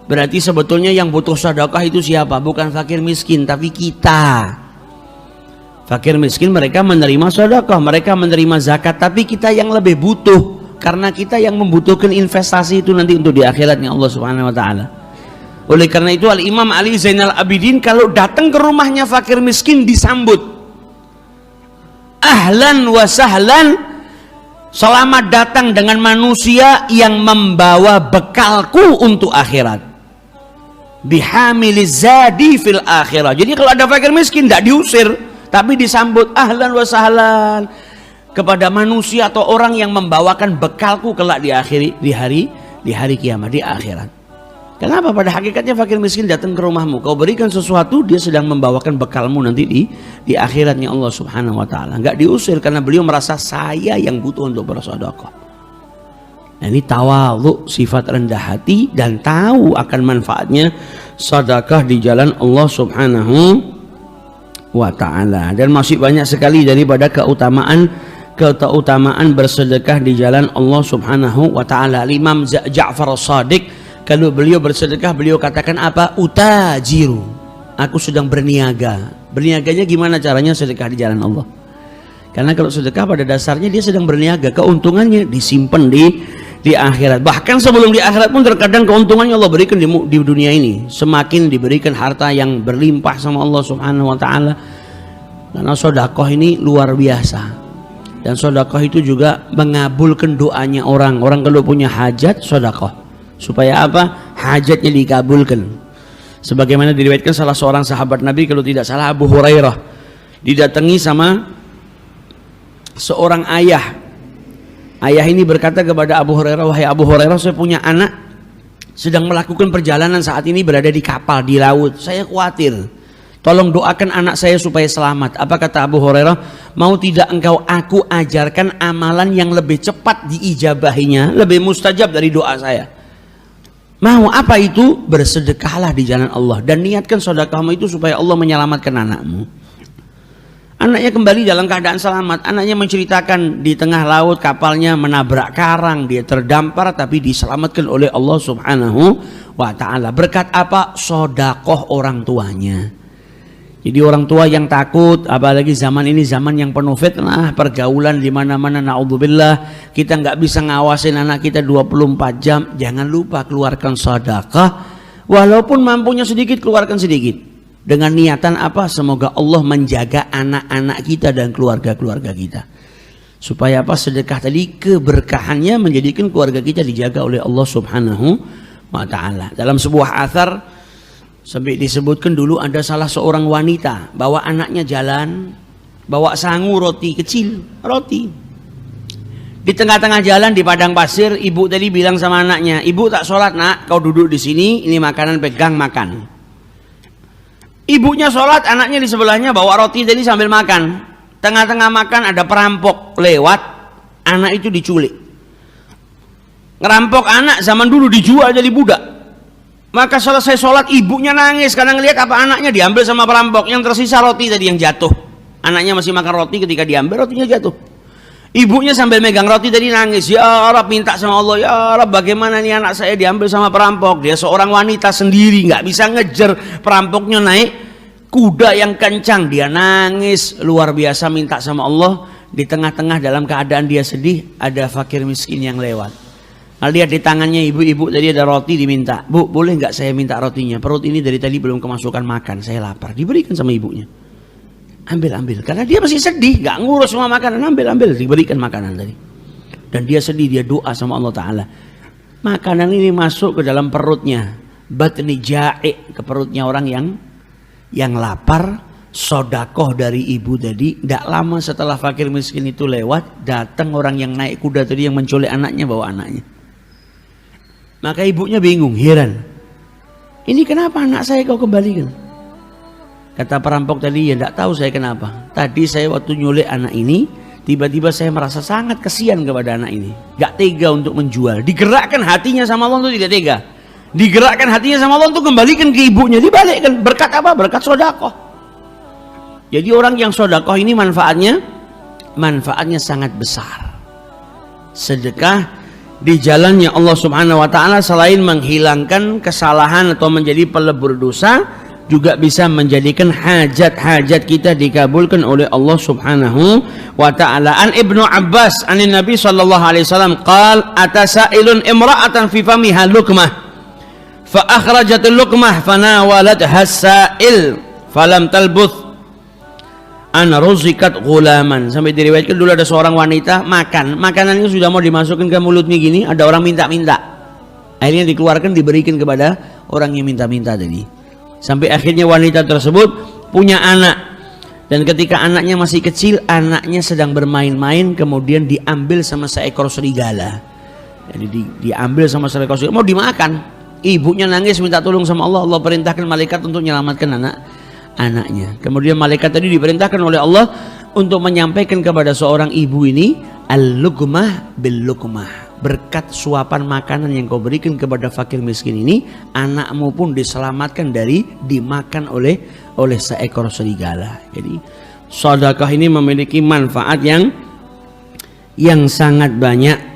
Berarti sebetulnya yang butuh sedekah itu siapa? Bukan fakir miskin, tapi kita. Fakir miskin mereka menerima sedekah, mereka menerima zakat, tapi kita yang lebih butuh, karena kita yang membutuhkan investasi itu nanti untuk di akhiratnya Allah Subhanahu wa taala. Oleh karena itu Al-Imam Ali Zainal Abidin kalau datang ke rumahnya fakir miskin disambut ahlan wa sahlan, selamat datang dengan manusia yang membawa bekalku untuk akhirat, bihamiliz zadi fil akhirah. Jadi kalau ada fakir miskin tidak diusir, tapi disambut ahlan wa sahlan kepada manusia atau orang yang membawakan bekalku kelak di hari kiamat, di akhirat. Kenapa? Pada hakikatnya fakir miskin datang ke rumahmu, kau berikan sesuatu, dia sedang membawakan bekalmu nanti di akhiratnya Allah Subhanahu wa taala. Enggak diusir karena beliau merasa saya yang butuh untuk bersedekah. Nah, ini tawadhu, sifat rendah hati dan tahu akan manfaatnya sedekah di jalan Allah Subhanahu wa taala. Dan masih banyak sekali daripada keutamaan bersedekah di jalan Allah Subhanahu wa taala. Imam Ja'far As-Shadiq kalau beliau bersedekah, beliau katakan apa? Utajiru, aku sedang berniaga. Berniaganya gimana caranya? Sedekah di jalan Allah. Karena kalau sedekah pada dasarnya dia sedang berniaga, keuntungannya disimpan di akhirat. Bahkan sebelum di akhirat pun terkadang keuntungannya Allah berikan di dunia ini. Semakin diberikan harta yang berlimpah sama Allah Subhanahu wa taala. Karena sedekah ini luar biasa. Dan sedekah itu juga mengabulkan doanya orang. Orang kalau punya hajat, sedekah. Supaya apa? Hajatnya dikabulkan. Sebagaimana diriwayatkan salah seorang sahabat Nabi, kalau tidak salah Abu Hurairah, didatangi sama seorang ayah. Ayah ini berkata kepada Abu Hurairah, wahai Abu Hurairah, saya punya anak sedang melakukan perjalanan saat ini, berada di kapal di laut. Saya khawatir, tolong doakan anak saya supaya selamat. Apa kata Abu Hurairah? Mau tidak engkau aku ajarkan amalan yang lebih cepat diijabahinya, lebih mustajab dari doa saya? Mau apa itu? Bersedekahlah di jalan Allah dan niatkan sedekahmu itu supaya Allah menyelamatkan anakmu. Anaknya kembali dalam keadaan selamat. Anaknya menceritakan di tengah laut kapalnya menabrak karang, dia terdampar tapi diselamatkan oleh Allah Subhanahu wa taala. Berkat apa? Sedekah orang tuanya. Jadi orang tua yang takut, apalagi zaman ini zaman yang penuh fitnah, pergaulan di mana-mana, naudzubillah, kita nggak bisa ngawasin anak kita 24 jam. Jangan lupa keluarkan sedekah, walaupun mampunya sedikit, keluarkan sedikit. Dengan niatan apa? Semoga Allah menjaga anak-anak kita dan keluarga-keluarga kita. Supaya apa? Sedekah tadi keberkahannya menjadikan keluarga kita dijaga oleh Allah Subhanahu wa taala. Dalam sebuah athar sampai disebutkan dulu ada salah seorang wanita bawa anaknya jalan, bawa sangu roti kecil, roti. Di tengah-tengah jalan di padang pasir, ibu tadi bilang sama anaknya, ibu tak sholat nak, kau duduk di sini, ini makanan pegang makan. Ibunya sholat, anaknya di sebelahnya bawa roti tadi sambil makan. Tengah-tengah makan ada perampok lewat, anak itu diculik. Ngerampok anak zaman dulu dijual jadi budak. Maka selesai sholat ibunya nangis karena ngelihat apa anaknya diambil sama perampok. Yang tersisa roti tadi yang jatuh. Anaknya masih makan roti, ketika diambil rotinya jatuh. Ibunya sambil megang roti tadi nangis, ya Rabb, minta sama Allah, ya Rabb, bagaimana nih anak saya diambil sama perampok. Dia seorang wanita sendiri, nggak bisa ngejar, perampoknya naik kuda yang kencang. Dia nangis luar biasa minta sama Allah. Di tengah-tengah dalam keadaan dia sedih, ada fakir miskin yang lewat. Nah, lihat di tangannya ibu-ibu tadi ada roti, diminta, bu boleh nggak saya minta rotinya, perut ini dari tadi belum kemasukan makan, saya lapar. Diberikan sama ibunya, ambil karena dia masih sedih, nggak ngurus semua makanan, ambil diberikan makanan tadi. Dan dia sedih, dia doa sama Allah Ta'ala, makanan ini masuk ke dalam perutnya, batni ja'i, ke perutnya orang yang lapar. Sodakoh dari ibu tadi. Tidak lama setelah fakir miskin itu lewat, datang orang yang naik kuda tadi yang menculik anaknya, bawa anaknya. Maka ibunya bingung, heran, ini kenapa anak saya kau kembalikan? Kata perampok tadi, ya tidak tahu saya kenapa. Tadi saya waktu nyulik anak ini, tiba-tiba saya merasa sangat kesian kepada anak ini, gak tega untuk menjual. Digerakkan hatinya sama Allah untuk tidak tega, digerakkan hatinya sama Allah untuk kembalikan ke ibunya, dibalikkan. Berkat apa? Berkat sedekah. Jadi orang yang sedekah ini manfaatnya sangat besar. Sedekah di jalannya Allah Subhanahu wa taala selain menghilangkan kesalahan atau menjadi pelebur dosa, juga bisa menjadikan hajat-hajat kita dikabulkan oleh Allah Subhanahu wa taala. An Ibnu Abbas anin Nabi sallallahu alaihi wasallam qala atasailun imra'atan fi famiha luqmah fa akhrajatul luqmah fanawalatha as-sa'il falam talbuth an ruzikat ghulaman. Sampai diriwayatkan dulu ada seorang wanita makan, makanannya sudah mau dimasukkan ke mulutnya gini, ada orang minta-minta, akhirnya dikeluarkan diberikan kepada orang yang minta-minta tadi. Sampai akhirnya wanita tersebut punya anak, dan ketika anaknya masih kecil, anaknya sedang bermain-main, kemudian diambil sama seekor serigala. Jadi diambil sama seekor serigala, mau dimakan. Ibunya nangis minta tolong sama Allah, Allah perintahkan malaikat untuk menyelamatkan anaknya. Kemudian malaikat tadi diperintahkan oleh Allah untuk menyampaikan kepada seorang ibu ini, al-luqmah bil-luqmah, berkat suapan makanan yang kau berikan kepada fakir miskin ini, anakmu pun diselamatkan dari dimakan oleh seekor serigala. Jadi sedekah ini memiliki manfaat yang sangat banyak.